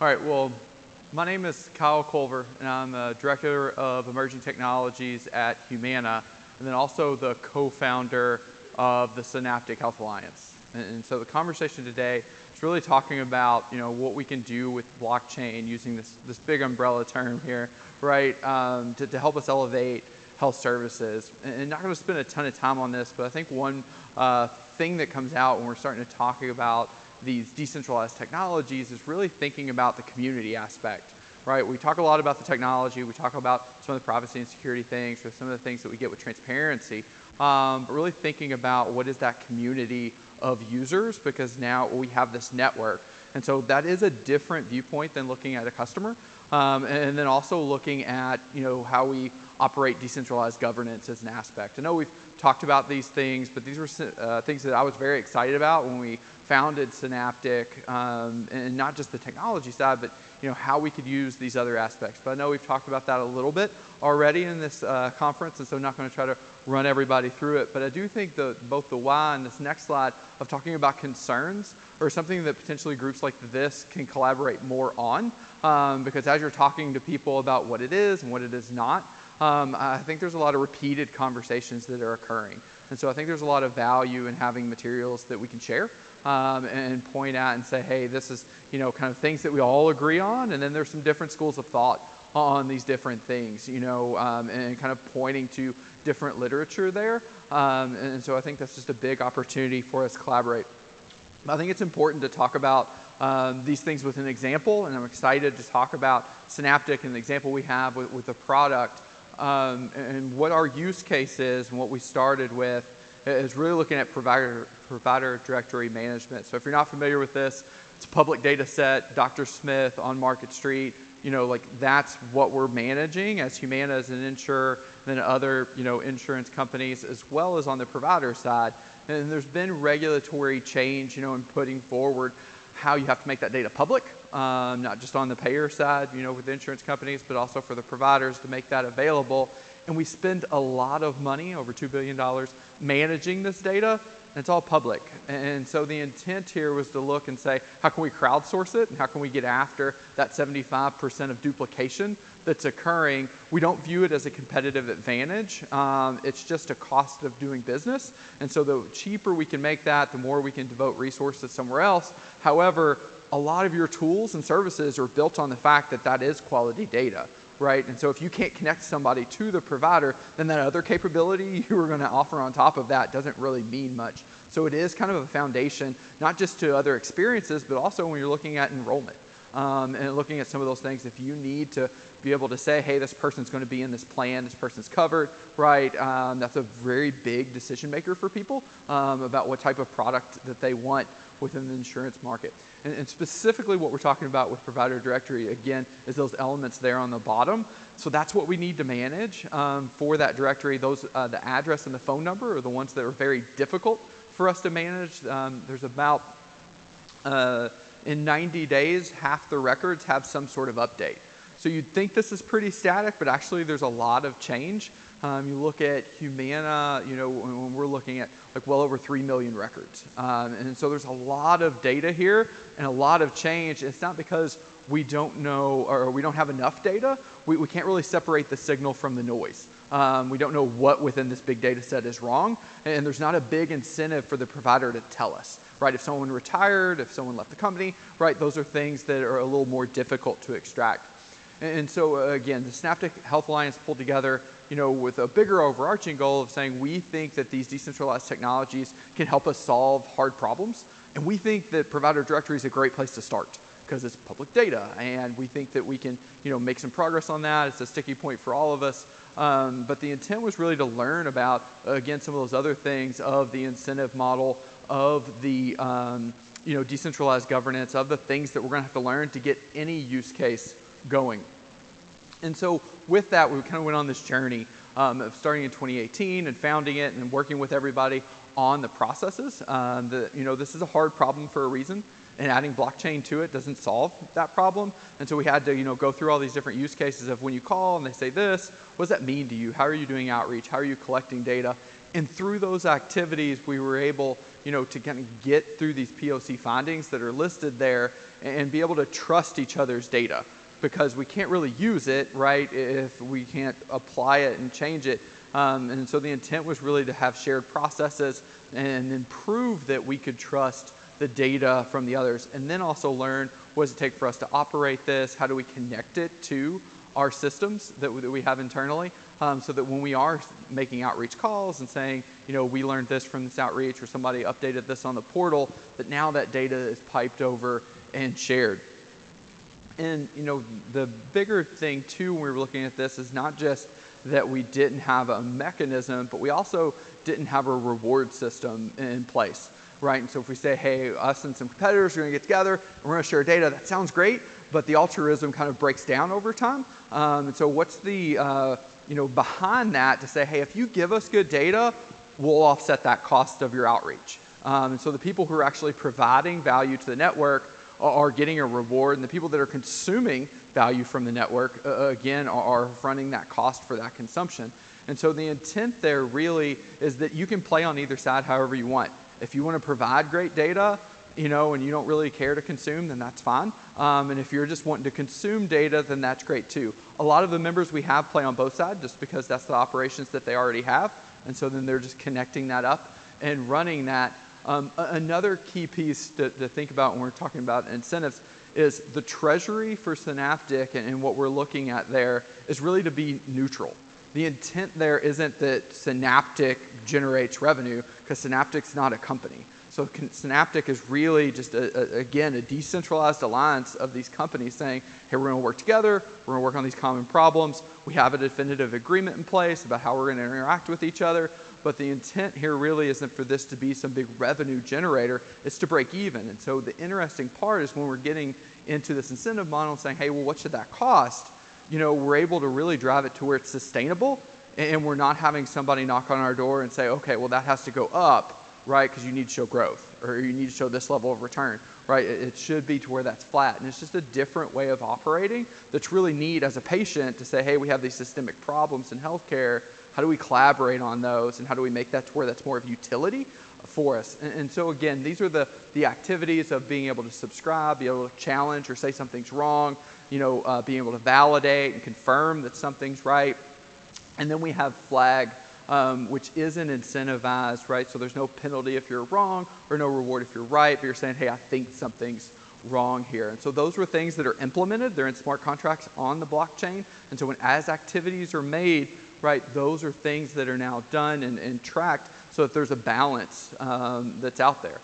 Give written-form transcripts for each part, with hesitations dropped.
All right, well, my name is Kyle Culver, and I'm the Director of Emerging Technologies at Humana, and then also the co-founder of the Synaptic Health Alliance. And so the conversation today is really talking about, what we can do with blockchain using this big umbrella term here, right, to help us elevate health services. And not going to spend a ton of time on this, but I think one thing that comes out when we're starting to talk about these decentralized technologies is really thinking about the community aspect, right? We talk a lot about the technology, we talk about some of the privacy and security things, or some of the things that we get with transparency, but really thinking about what is that community of users, because now we have this network. And so that is a different viewpoint than looking at a customer, and then also looking at how we operate decentralized governance as an aspect. I know we've talked about these things, but these were things that I was very excited about when we founded Synaptic, and not just the technology side, but how we could use these other aspects. But I know we've talked about that a little bit already in this conference, and so I'm not going to try to run everybody through it. But I do think both the why and this next slide of talking about concerns are something that potentially groups like this can collaborate more on, because as you're talking to people about what it is and what it is not, I think there's a lot of repeated conversations that are occurring. And so I think there's a lot of value in having materials that we can share and point out and say, hey, this is kind of things that we all agree on, and then there's some different schools of thought on these different things, and kind of pointing to different literature there. And so I think that's just a big opportunity for us to collaborate. I think it's important to talk about these things with an example, and I'm excited to talk about Synaptic and the example we have with the product. And what our use case is and what we started with is really looking at provider directory management. So if you're not familiar with this, it's a public data set, Dr. Smith on Market Street, that's what we're managing as Humana as an insurer, then other insurance companies, as well as on the provider side. And there's been regulatory change in putting forward how you have to make that data public, not just on the payer side, with the insurance companies, but also for the providers to make that available. And we spend a lot of money, over $2 billion, managing this data, and it's all public. And so the intent here was to look and say, how can we crowdsource it, and how can we get after that 75% of duplication that's occurring? We don't view it as a competitive advantage. It's just a cost of doing business. And so the cheaper we can make that, the more we can devote resources somewhere else. However, a lot of your tools and services are built on the fact that that is quality data, right? And so if you can't connect somebody to the provider, then that other capability you were going to offer on top of that doesn't really mean much. So it is kind of a foundation, not just to other experiences, but also when you're looking at enrollment. And looking at some of those things, if you need to be able to say, hey, this person's going to be in this plan, this person's covered, right? That's a very big decision maker for people about what type of product that they want within the insurance market. And specifically what we're talking about with provider directory, again, is those elements there on the bottom. So that's what we need to manage for that directory. Those the address and the phone number are the ones that are very difficult for us to manage. There's about in 90 days, half the records have some sort of update. So you'd think this is pretty static, but actually there's a lot of change. You look at Humana, when we're looking at well over 3 million records. And so there's a lot of data here and a lot of change. It's not because we don't know or we don't have enough data. We can't really separate the signal from the noise. We don't know what within this big data set is wrong. And there's not a big incentive for the provider to tell us. Right, if someone retired, if someone left the company, right, those are things that are a little more difficult to extract. And so again, the Synaptic Health Alliance pulled together, with a bigger overarching goal of saying we think that these decentralized technologies can help us solve hard problems, and we think that provider directory is a great place to start because it's public data, and we think that we can, make some progress on that. It's a sticky point for all of us. But the intent was really to learn about, again, some of those other things of the incentive model, of the decentralized governance, of the things that we're going to have to learn to get any use case going. And so with that, we kind of went on this journey of starting in 2018 and founding it and working with everybody on the processes. This is a hard problem for a reason. and adding blockchain to it doesn't solve that problem. And so we had to go through all these different use cases of when you call and they say this, what does that mean to you? How are you doing outreach? How are you collecting data? And through those activities, we were able to kind of get through these POC findings that are listed there and be able to trust each other's data, because we can't really use it, right, if we can't apply it and change it. And so the intent was really to have shared processes and then prove that we could trust the data from the others, and then also learn what does it take for us to operate this, how do we connect it to our systems that we have internally, so that when we are making outreach calls and saying, we learned this from this outreach, or somebody updated this on the portal, that now that data is piped over and shared. And the bigger thing too when we were looking at this is not just that we didn't have a mechanism, but we also didn't have a reward system in place, right? And so if we say, hey, us and some competitors are going to get together and we're going to share data, that sounds great, but the altruism kind of breaks down over time. And so what's the behind that to say, hey, if you give us good data, we'll offset that cost of your outreach. And so the people who are actually providing value to the network are getting a reward, and the people that are consuming value from the network, again, are fronting that cost for that consumption. And so the intent there really is that you can play on either side however you want. If you want to provide great data, and you don't really care to consume, then that's fine. And if you're just wanting to consume data, then that's great too. A lot of the members we have play on both sides just because that's the operations that they already have. And so then they're just connecting that up and running that. Another key piece to think about when we're talking about incentives is the treasury for Synaptic, and what we're looking at there is really to be neutral. The intent there isn't that Synaptic generates revenue, because Synaptic's not a company. So Synaptic is really just, again, a decentralized alliance of these companies saying, hey, we're going to work together, we're going to work on these common problems, we have a definitive agreement in place about how we're going to interact with each other, but the intent here really isn't for this to be some big revenue generator, it's to break even. And so the interesting part is when we're getting into this incentive model and saying, hey, well, what should that cost? We're able to really drive it to where it's sustainable, and we're not having somebody knock on our door and say, okay, well, that has to go up, right, because you need to show growth, or you need to show this level of return, right? It should be to where that's flat, and it's just a different way of operating that's really neat as a patient to say, hey, we have these systemic problems in healthcare, how do we collaborate on those, and how do we make that to where that's more of utility for us? And so again, these are the activities of being able to subscribe, be able to challenge or say something's wrong, being able to validate and confirm that something's right. And then we have flag, which isn't incentivized, right? So there's no penalty if you're wrong, or no reward if you're right, but you're saying, hey, I think something's wrong here. And so those were things that are implemented. They're in smart contracts on the blockchain. And so as activities are made, right, those are things that are now done and tracked so that there's a balance that's out there.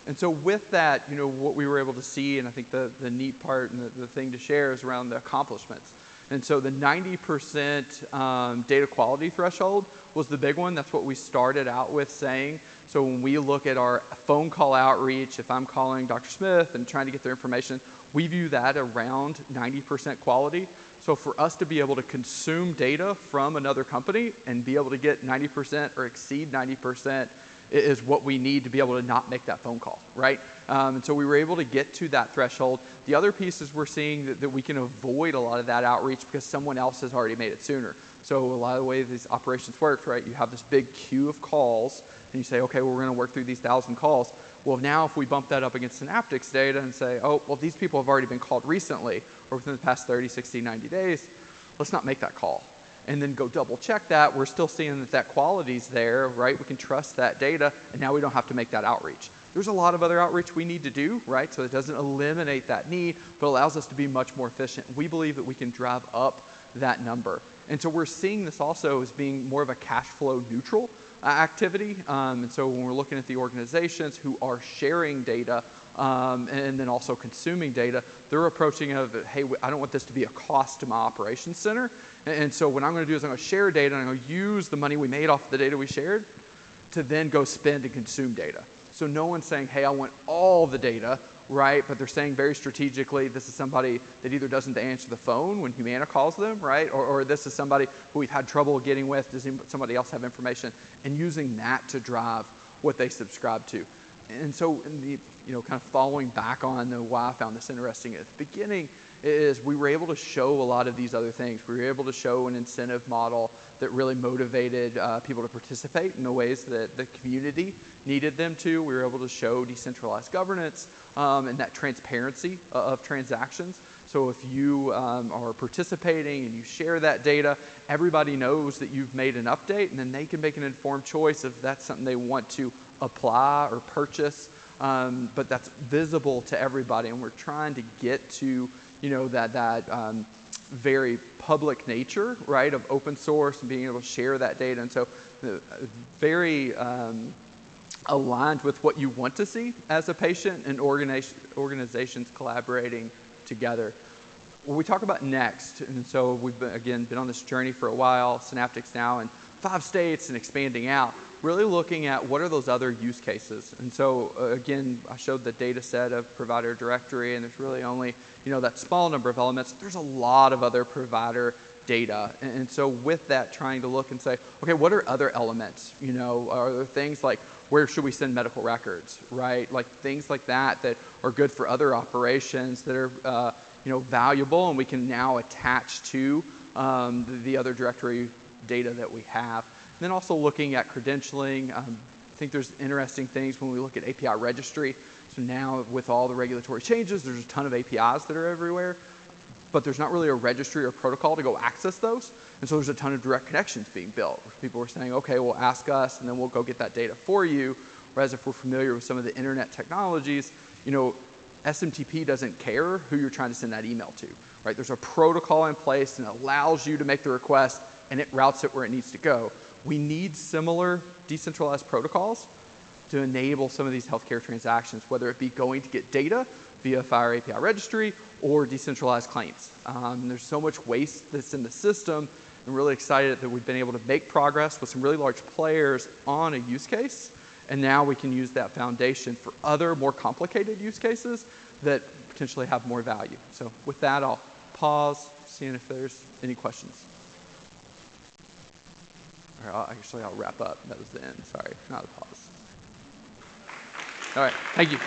And so with that, what we were able to see, and I think the neat part and the thing to share is around the accomplishments. And so the 90% data quality threshold was the big one. That's what we started out with saying. So when we look at our phone call outreach, if I'm calling Dr. Smith and trying to get their information, we view that around 90% quality. So for us to be able to consume data from another company and be able to get 90% or exceed 90% is what we need to be able to not make that phone call, right? And so we were able to get to that threshold. The other piece is we're seeing that we can avoid a lot of that outreach because someone else has already made it sooner. So a lot of the way these operations work, right, you have this big queue of calls and you say, okay, well, we're going to work through these 1,000 calls. Well, now if we bump that up against Synaptic's data and say, oh, well, these people have already been called recently or within the past 30, 60, 90 days, let's not make that call. And then go double check that, we're still seeing that quality's there, right? We can trust that data, and now we don't have to make that outreach. There's a lot of other outreach we need to do, right? So it doesn't eliminate that need, but allows us to be much more efficient. We believe that we can drive up that number. And so we're seeing this also as being more of a cash flow neutral activity. And so when we're looking at the organizations who are sharing data and then also consuming data, they're approaching of, hey, I don't want this to be a cost to my operations center. And so what I'm going to do is I'm going to share data and I'm going to use the money we made off the data we shared to then go spend and consume data. So no one's saying, hey, I want all the data, right? But they're saying very strategically, this is somebody that either doesn't answer the phone when Humana calls them, right? Or this is somebody who we've had trouble getting with. Does somebody else have information? And using that to drive what they subscribe to. And so in the, kind of following back on why I found this interesting at the beginning is we were able to show a lot of these other things. We were able to show an incentive model that really motivated people to participate in the ways that the community needed them to. We were able to show decentralized governance and that transparency of transactions. So if you are participating and you share that data, everybody knows that you've made an update, and then they can make an informed choice if that's something they want to apply or purchase. But that's visible to everybody, and we're trying to get to that very public nature, right, of open source and being able to share that data. And so very aligned with what you want to see as a patient and organizations collaborating together. What we talk about next, and so we've been on this journey for a while. Synaptic's now in 5 states and expanding out, really looking at what are those other use cases. And so again, I showed the data set of provider directory, and there's really only that small number of elements. There's a lot of other provider data, and so with that, trying to look and say, okay, what are other elements? Are there things like where should we send medical records, right? Like things like that are good for other operations that are valuable, and we can now attach to the other directory data that we have. And then also looking at credentialing. I think there's interesting things when we look at API registry. So now with all the regulatory changes, there's a ton of APIs that are everywhere, but there's not really a registry or protocol to go access those. And so there's a ton of direct connections being built. People are saying, okay, well, ask us, and then we'll go get that data for you. Whereas if we're familiar with some of the internet technologies, SMTP doesn't care who you're trying to send that email to, right? There's a protocol in place and it allows you to make the request and it routes it where it needs to go. We need similar decentralized protocols to enable some of these healthcare transactions, whether it be going to get data via Fire API registry or decentralized claims. There's so much waste that's in the system. I'm really excited that we've been able to make progress with some really large players on a use case. And now we can use that foundation for other more complicated use cases that potentially have more value. So with that, I'll pause, seeing if there's any questions. All right, I'll wrap up. That was the end. Sorry, not a pause. All right, thank you.